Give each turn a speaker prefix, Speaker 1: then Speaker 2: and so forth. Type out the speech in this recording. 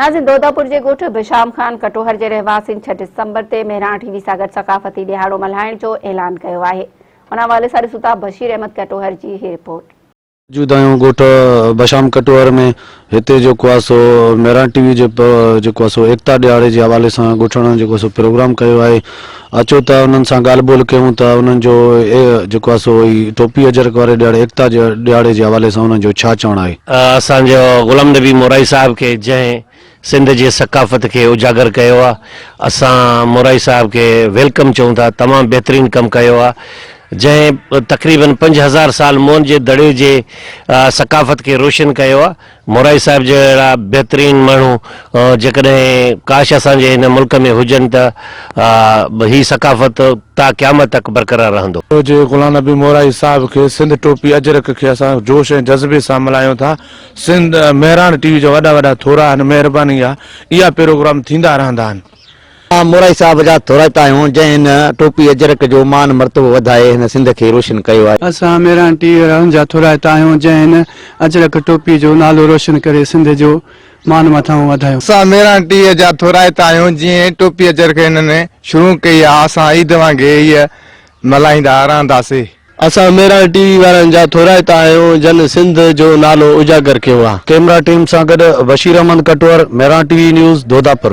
Speaker 1: नाज़िन दोदापुर के गोठ बिशाम खान कटोहर के रहवासी 6 डिसंबर ते मेहराण टीवी सां गॾु सकाफ़ती ॾियारो मल्हाइण जो ऐलान कयो आहे। उन हवाले सां ॾिसूं था बशीर अहमद कटोहर की ही रिपोर्ट।
Speaker 2: मौजूद आहियूं गोठ बशाम कटोहर में। हिते जेको आहे सो मेहराण टीवी जेको आहे सो एकता ॾियारे जे हवाले सां ॻोठण जेको सो प्रोग्राम कयो आहे। अचो त उन्हनि सां ॻाल्हि ॿोल कयूं त उन्हनि जो जेको आहे सो टोपी अजरक वारे ॾियारे एकता ॾियारे जे हवाले सां उन्हनि जो छा चवणु आहे।
Speaker 3: असांजो गुलाम नबी मोराई साहब के जंहिं सिंध जे सकाफ़त के उजागर कयो आहे, असां मोराई साहब के वेलकम चऊं था। तमामु बहितरीनु कमु कयो आहे, जंहिं तक़रीबन 5000 साल मोहन जे दड़े जे सकाफ़त के रोशन कयो आहे। मोराई साहब जहिड़ा बहितरीनु माण्हू जेकॾहिं काश असांजे हिन मुल्क में हुजनि त ही सकाफ़त ता क़यामत तक बरक़रार रहंदो।
Speaker 4: जे गुलाम नबी मोराई साहब के सिंध टोपी अजरक के असां जोश ऐं जज़्बे सां मल्हायूं था। सिंध मेहराण टीवी जो वॾा वॾा थोरा आहिनि, महिरबानी आहे, इहा प्रोग्राम थींदा रहंदा आहिनि।
Speaker 5: मोराई साहब जा थोराइता आहियूं जंहिं हिन टोपी अजरक जो मान मर्तबो वधाए हिन सिंध खे रोशन कयो आहे।
Speaker 6: असां मेहराण टीवी जा थोराइता आहियूं जंहिं हिन अजरक टोपी जो नालो रोशन करे सिंध जो मान मथां वधायो।
Speaker 7: असां मेहराण टीवी जा थोराइता आहियूं जीअं टोपी अजरक हिननि शुरू कई आहे। असां ईद वांगुरु हीअ मल्हाईंदा रहंदासीं।
Speaker 2: असां मेहराण टीवी वारनि जा थोराइता आहियूं जन सिंध जो नालो उजागर कयो आहे। कैमरा टीम सां गॾु बशीर अहमद कटोहर, मेहराण टीवी न्यूज़ दोदापुर।